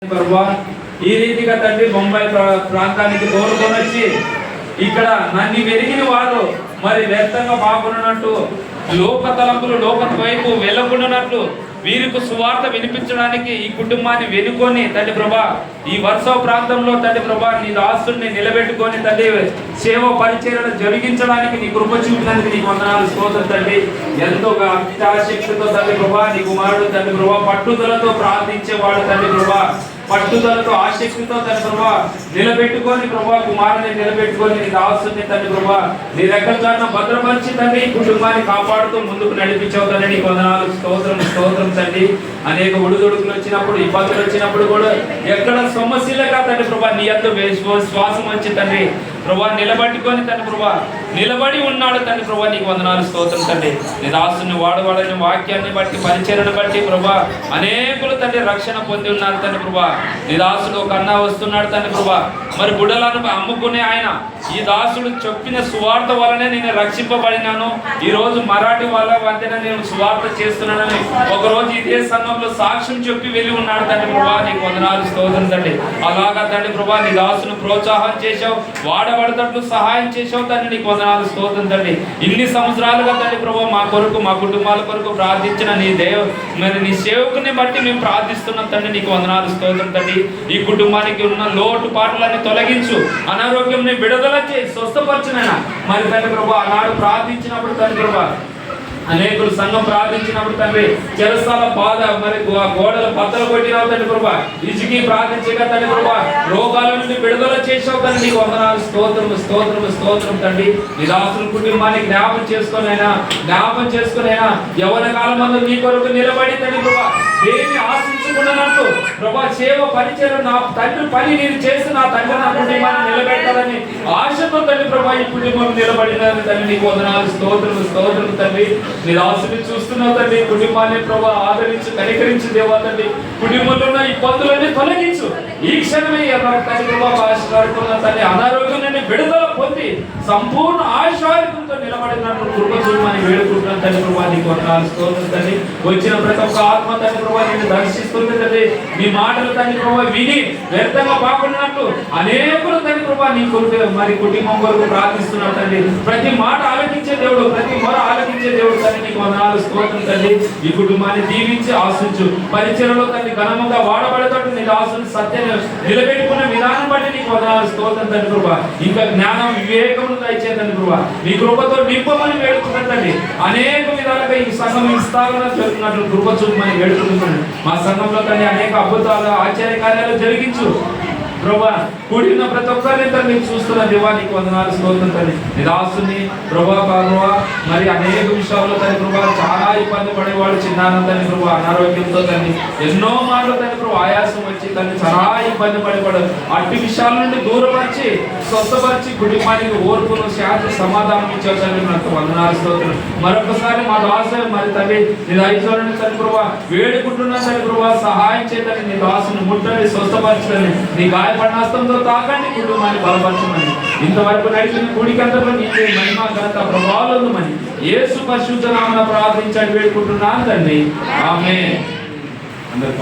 ఈ రీతిగా తండ్రి బొంబాయి ప్రాంతానికి కోరుకొని వచ్చి ఇక్కడ నన్ను వెరిగిన వారు మరి వ్యర్థంగా బాగున్నట్టు లోక తలంపులు లోక వైపు వెళ్ళకుండానట్లు వీరికి సువార్త వినిపించడానికి ఈ కుటుంబాన్ని వెనుకొని తండ్రి ప్రభా ఈ వర్ష ప్రాంతంలో తండ్రి ప్రభా నీ దాసుని నిలబెట్టుకొని తండ్రి సేవ పరిచర్యలు జరిగించడానికి నీ కృప చూపినందుకు నీకు వందనాలు స్తోత్రం తండ్రి. ఎంతో అత్యాశక్తితో తండ్రి ప్రభా నీ కుమారుడు తండ్రి ప్రభా పట్టుదలతో ప్రార్థించేవాడు తండ్రి ప్రభా పట్టుదలతో ఆసక్తితో తండ్రి ప్రభా నిలబెట్టుకొని ప్రభా కుమారుని నిలబెట్టుకొని నీ దాసుని తండ్రి ప్రభా నీ రెక్కల భద్రపరిచి తండ్రి ఈ కుటుంబాన్ని కాపాడుతూ ముందుకు నడిపించావు తండ్రి నీకు వందనాలు స్తోత్రం స్తోత్రం తండ్రి. అనేక ఒడిదుడుకులు వచ్చినప్పుడు ఇబ్బందులు వచ్చినప్పుడు కూడా ఎక్కడ సమస్యలుగా తండ్రి ప్రభా నీ అంతా శ్వాసం వచ్చి తండ్రి ప్రభా నిలబెట్టుకొని తండ్రి ప్రభా నిలబడి ఉన్నాడు తండ్రి ప్రభా నీకు వందనాలు స్తోత్రం తండ్రి. నీ దాసుని వాడవాడని వాక్యాన్ని బట్టి పరిచర్యను బట్టి ప్రభా అనేకులు తండ్రి రక్షణ పొంది ఉన్నారు తండ్రి ప్రభా. నీ దాసుడు ఒక అన్న వస్తున్నాడు తండ్రి ప్రభా మరి బుడలను అమ్ముకునే ఆయన ఈ దాసుడు చెప్పిన సువార్త వల్లనే నేను రక్షింపబడినాను, ఈ రోజు మరాఠీ వాళ్ళ మధ్యన నేను సువార్త చేస్తున్నానని ఒకరోజు ఇదే సంఘంలో సాక్ష్యం చెప్పి వెళ్ళి ఉన్నాడు తండ్రి ప్రభా నీకు వందనాలు స్తోత్రం తండ్రి. అలాగా తండ్రి ప్రభా నీ దాసును ప్రోత్సాహం చేశావు, వాడబడతట్లు సహాయం చేశావు తండ్రి నీకు వందనాలు స్తోత్రం తండ్రి. ఇన్ని సంవత్సరాలుగా తండ్రి ప్రభా మా కొరకు మా కుటుంబాల కొరకు ప్రార్థించిన నీ మరి నీ సేవకుని బట్టి మేము ప్రార్థిస్తున్నాం తండ్రి నీకు వందనాలు స్తోత్రం తండ్రి. ఈ కుటుంబానికి ఉన్న లోటు పాటలన్నీ తొలగించు, అనారోగ్యం విడుదల చేసి స్వస్థపరచునైనా మరి తండ్రి ప్రభా ఆనాడు ప్రార్థించినప్పుడు తండ్రి ప్రభా అనేకులు సంఘం ప్రార్థించినప్పుడు తండ్రి చెరసాల బాధ మరి గోడలు బద్దలు కొట్టినావు తండ్రి ప్రభా ఇసుకి ప్రార్థించగా తండ్రి ప్రభా రోగాల నుండి విడుదల చేసావు తండ్రి నీకు వందనాలు స్తోత్రం స్తోత్రం స్తోత్రం తండ్రి. నిరాశల కుటుంబాన్ని జ్ఞాపం చేసుకునైనా యవన కాలం మందు నీ కొరకు నిలబడి తండ్రి ప్రభా దేన్ని ఆశించుకున్నట్టు ప్రభా సేవ పరిచయం నా తండ్రి పని నేను చేసి నా తండ్రి నా కుటుంబాన్ని నిలబెట్టాలని ఆశతో తండ్రి ప్రభా ఈ కుటుంబం నిలబడినది తండ్రి నీకు వందనాలు స్తోత్రం స్తోత్రం తండ్రి. నీ దాసుని చూస్తున్నావు తండ్రి కుటుంబాన్ని ప్రభా ఆదరించు కనికరించు దేవా తండ్రి. కుటుంబంలో ఉన్న ఇబ్బందులన్నీ తొలగించు ఈ క్షణమే తండ్రి ప్రభా ఆశీర్వాడుకున్న తండ్రి అనారోగ్యం నుండి విడుదల పొంది సంపూర్ణ ఆయుష్వారికంతో నిలబడినట్టు కృప చూడమని వేడుకుంటున్నాను తండ్రి ప్రభా నీకు వందనాలు స్తోత్రం తండ్రి. వచ్చిన ప్రతి ఒక్క ఆత్మ తండ్రి ప్రభా నిన్ను దర్శిస్తుంది తండ్రి. నీ మాటలు తండ్రి ప్రభా విని వ్యర్థంగా బాగున్నట్టు అనేకులు తండ్రి ప్రభా నీ కొరకు మరి కుటుంబం కొరకు ప్రార్థిస్తున్నావు తండ్రి. ప్రతి మాట ఆలకించే దేవుడు, ప్రతి మొర ఆలకించే దేవుడు తండ్రి నీకు వందనాలు స్తోత్రం తండ్రి. ఈ కుటుంబాన్ని దీవించి ఆశించు పరిచయలో తండ్రి ఘనముగా వాడబడేటట్టు నీ దాసుని సత్యాన్ని నిలబెట్టుకున్న విధానం బట్టి నీకు వందనాలు స్తోత్రం తండ్రి ప్రభా. ఇంకా జ్ఞానం వివేకమును దయచే తండ్రి ప్రభా నీ కృపతో నింపమని వేడుకుంటాను తండ్రి. అనేక విధాలుగా ఈ సంఘం విస్తారంగా జరుగుతున్నట్లు కృప చూపమని వేడుకుంటున్నాను. మా సంఘంలో తండ్రి అనేక అద్భుతాలు ఆశ్చర్య కార్యాలు జరిగించు ప్రభా. కూడిన ప్రతి ఒక్కరిని తండ్రి చూస్తున్న దేవా నీకు వందనాలు స్తోత్రం తండ్రి. నీ దాసుని ప్రభా మరి అనేక విషయాల్లో తండ్రి ప్రభా చాలా ఇబ్బంది పడేవాడు చిన్నాన్న తండ్రి ప్రభా అనారోగ్యంతో తండ్రి ఎన్నో మాటలు తండ్రి ప్రభా ఆయాసం వచ్చి తండ్రి చాలా ఇబ్బంది పడేవాడు. అట్టి విషయాల నుండి దూరపరిచి స్వస్థపరిచి కుటుంబానికి ఓర్పును శాంతి సమాధానం ఇచ్చావు తండ్రి నాకు వందనాలు స్తోత్రం. మరొకసారి మా దాసు మరి తండ్రి నీ దయచూడండి తండ్రి ప్రభా వేడుకుంటున్నా తండ్రి ప్రభా సహాయం చేయని నీ దాసుని ముట్టండి స్వస్థపరచండి. నీ గాయపడినస్తంతో తాకండి కుటుంబాన్ని బలపరచమని ఇంతవరకు నడిచిన కూడికంతలో నీకే మహిమ ఘనత ప్రభావాలు ఉందని యేసు పరిశుద్ధ నామమున ప్రార్థించండి వేడుకుంటున్నాను తండ్రి ఆమేన్. అందరూ